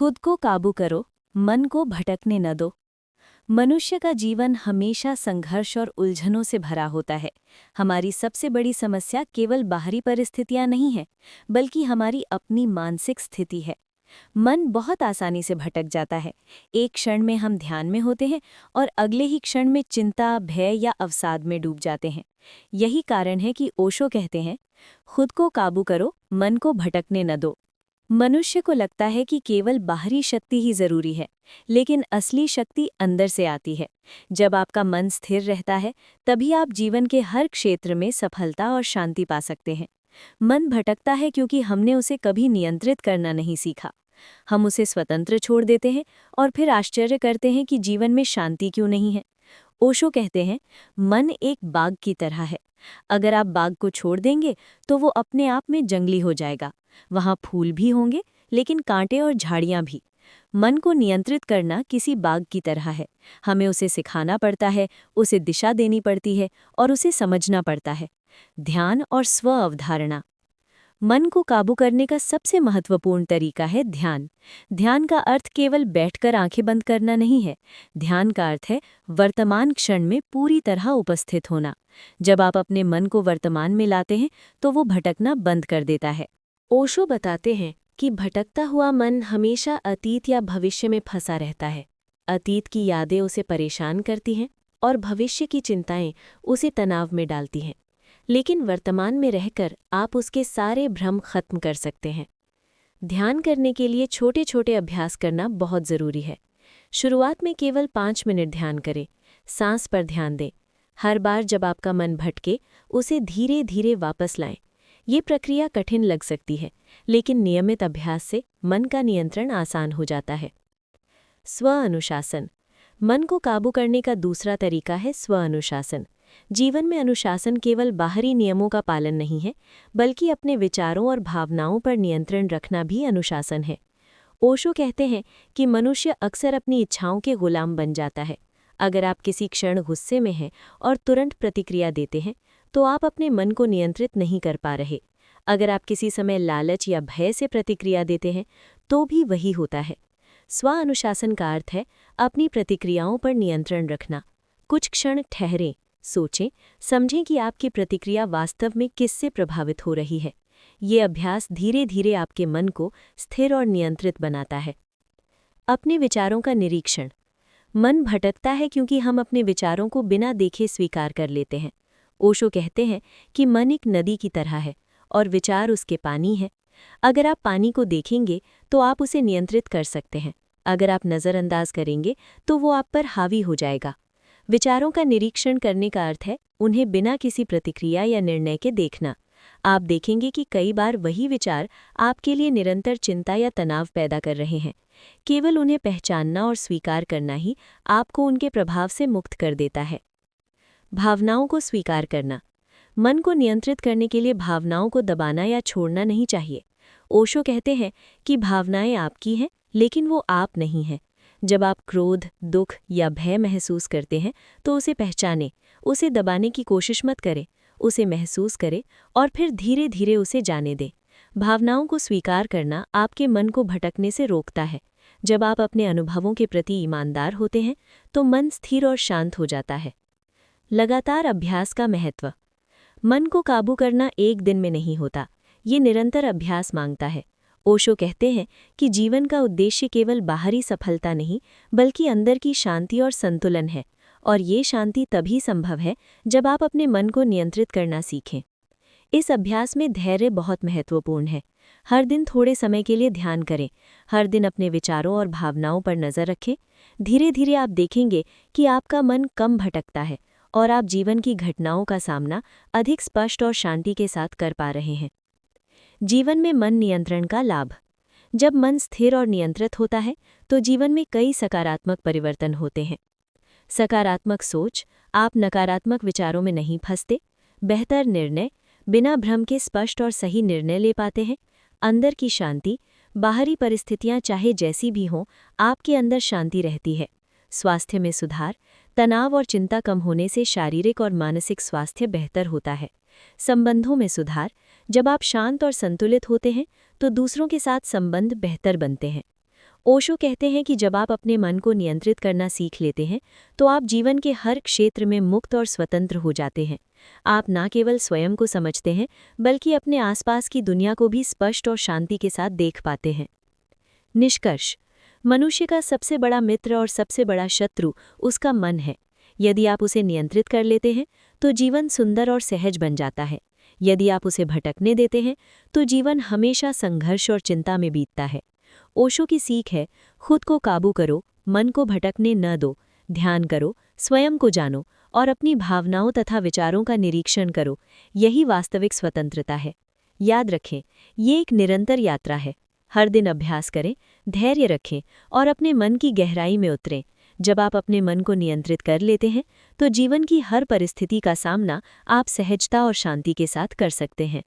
खुद को काबू करो, मन को भटकने न दो। मनुष्य का जीवन हमेशा संघर्ष और उलझनों से भरा होता है। हमारी सबसे बड़ी समस्या केवल बाहरी परिस्थितियां नहीं है, बल्कि हमारी अपनी मानसिक स्थिति है। मन बहुत आसानी से भटक जाता है। एक क्षण में हम ध्यान में होते हैं और अगले ही क्षण में चिंता, भय या अवसाद में डूब जाते हैं। यही कारण है कि ओशो कहते हैं, खुद को काबू करो, मन को भटकने न दो। मनुष्य को लगता है कि केवल बाहरी शक्ति ही जरूरी है, लेकिन असली शक्ति अंदर से आती है। जब आपका मन स्थिर रहता है, तभी आप जीवन के हर क्षेत्र में सफलता और शांति पा सकते हैं। मन भटकता है क्योंकि हमने उसे कभी नियंत्रित करना नहीं सीखा। हम उसे स्वतंत्र छोड़ देते हैं और फिर आश्चर्य करते हैं कि जीवन में शांति क्यों नहीं है। ओशो कहते हैं, मन एक बाग की तरह है। अगर आप बाग को छोड़ देंगे तो वो अपने आप में जंगली हो जाएगा। वहाँ फूल भी होंगे, लेकिन कांटे और झाड़ियाँ भी। मन को नियंत्रित करना किसी बाग की तरह है। हमें उसे सिखाना पड़ता है, उसे दिशा देनी पड़ती है और उसे समझना पड़ता है। ध्यान और स्व अवधारणा। मन को काबू करने का सबसे महत्वपूर्ण तरीका है ध्यान। ध्यान का अर्थ केवल बैठकर आंखें बंद करना नहीं है। ध्यान का अर्थ है वर्तमान क्षण में पूरी तरह उपस्थित होना। जब आप अपने मन को वर्तमान में लाते हैं, तो वो भटकना बंद कर देता है। ओशो बताते हैं कि भटकता हुआ मन हमेशा अतीत या भविष्य में फंसा रहता है। अतीत की यादें उसे परेशान करती हैं और भविष्य की चिंताएं उसे तनाव में डालती हैं। लेकिन वर्तमान में रहकर आप उसके सारे भ्रम खत्म कर सकते हैं। ध्यान करने के लिए छोटे छोटे अभ्यास करना बहुत ज़रूरी है। शुरुआत में केवल 5 मिनट ध्यान करें। सांस पर ध्यान दें। हर बार जब आपका मन भटके, उसे धीरे धीरे वापस लाएं। ये प्रक्रिया कठिन लग सकती है, लेकिन नियमित अभ्यास से मन का नियंत्रण आसान हो जाता है। स्व अनुशासन। मन को काबू करने का दूसरा तरीका है स्व अनुशासन। जीवन में अनुशासन केवल बाहरी नियमों का पालन नहीं है, बल्कि अपने विचारों और भावनाओं पर नियंत्रण रखना भी अनुशासन है। ओशो कहते हैं कि मनुष्य अक्सर अपनी इच्छाओं के गुलाम बन जाता है। अगर आप किसी क्षण गुस्से में हैं और तुरंत प्रतिक्रिया देते हैं, तो आप अपने मन को नियंत्रित नहीं कर पा रहे। अगर आप किसी समय लालच या भय से प्रतिक्रिया देते हैं, तो भी वही होता है। स्व अनुशासन का अर्थ है अपनी प्रतिक्रियाओं पर नियंत्रण रखना। कुछ क्षण ठहरें, सोचें, समझें कि आपकी प्रतिक्रिया वास्तव में किससे प्रभावित हो रही है। ये अभ्यास धीरे धीरे आपके मन को स्थिर और नियंत्रित बनाता है। अपने विचारों का निरीक्षण। मन भटकता है क्योंकि हम अपने विचारों को बिना देखे स्वीकार कर लेते हैं। ओशो कहते हैं कि मन एक नदी की तरह है और विचार उसके पानी है। अगर आप पानी को देखेंगे तो आप उसे नियंत्रित कर सकते हैं। अगर आप नज़रअंदाज करेंगे तो वो आप पर हावी हो जाएगा। विचारों का निरीक्षण करने का अर्थ है उन्हें बिना किसी प्रतिक्रिया या निर्णय के देखना। आप देखेंगे कि कई बार वही विचार आपके लिए निरंतर चिंता या तनाव पैदा कर रहे हैं। केवल उन्हें पहचानना और स्वीकार करना ही आपको उनके प्रभाव से मुक्त कर देता है। भावनाओं को स्वीकार करना। मन को नियंत्रित करने के लिए भावनाओं को दबाना या छोड़ना नहीं चाहिए। ओशो कहते हैं कि भावनाएं आपकी हैं, लेकिन वो आप नहीं हैं। जब आप क्रोध, दुख या भय महसूस करते हैं, तो उसे पहचानें। उसे दबाने की कोशिश मत करें। उसे महसूस करें और फिर धीरे धीरे उसे जाने दें। भावनाओं को स्वीकार करना आपके मन को भटकने से रोकता है। जब आप अपने अनुभवों के प्रति ईमानदार होते हैं, तो मन स्थिर और शांत हो जाता है। लगातार अभ्यास का महत्व। मन को काबू करना एक दिन में नहीं होता, ये निरंतर अभ्यास मांगता है। ओशो कहते हैं कि जीवन का उद्देश्य केवल बाहरी सफलता नहीं, बल्कि अंदर की शांति और संतुलन है, और ये शांति तभी संभव है जब आप अपने मन को नियंत्रित करना सीखें। इस अभ्यास में धैर्य बहुत महत्वपूर्ण है। हर दिन थोड़े समय के लिए ध्यान करें। हर दिन अपने विचारों और भावनाओं पर नज़र रखें। धीरे धीरे आप देखेंगे कि आपका मन कम भटकता है और आप जीवन की घटनाओं का सामना अधिक स्पष्ट और शांति के साथ कर पा रहे हैं। जीवन में मन नियंत्रण का लाभ। जब मन स्थिर और नियंत्रित होता है, तो जीवन में कई सकारात्मक परिवर्तन होते हैं। सकारात्मक सोच। आप नकारात्मक विचारों में नहीं फंसते। बेहतर निर्णय। बिना भ्रम के स्पष्ट और सही निर्णय ले पाते हैं। अंदर की शांति। बाहरी परिस्थितियां चाहे जैसी भी हों, आपके अंदर शांति रहती है। स्वास्थ्य में सुधार। तनाव और चिंता कम होने से शारीरिक और मानसिक स्वास्थ्य बेहतर होता है। संबंधों में सुधार। जब आप शांत और संतुलित होते हैं, तो दूसरों के साथ संबंध बेहतर बनते हैं। ओशो कहते हैं कि जब आप अपने मन को नियंत्रित करना सीख लेते हैं तो आप जीवन के हर क्षेत्र में मुक्त और स्वतंत्र हो जाते हैं। आप न केवल स्वयं को समझते हैं बल्कि अपने आसपास की दुनिया को भी स्पष्ट और शांति के साथ देख पाते हैं। निष्कर्ष, मनुष्य का सबसे बड़ा मित्र और सबसे बड़ा शत्रु उसका मन है। यदि आप उसे नियंत्रित कर लेते हैं तो जीवन सुंदर और सहज बन जाता है। यदि आप उसे भटकने देते हैं तो जीवन हमेशा संघर्ष और चिंता में बीतता है। ओशो की सीख है, खुद को काबू करो, मन को भटकने न दो, ध्यान करो, स्वयं को जानो और अपनी भावनाओं तथा विचारों का निरीक्षण करो। यही वास्तविक स्वतंत्रता है। याद रखें, ये एक निरंतर यात्रा है। हर दिन अभ्यास करें, धैर्य रखें और अपने मन की गहराई में उतरें। जब आप अपने मन को नियंत्रित कर लेते हैं तो जीवन की हर परिस्थिति का सामना आप सहजता और शांति के साथ कर सकते हैं।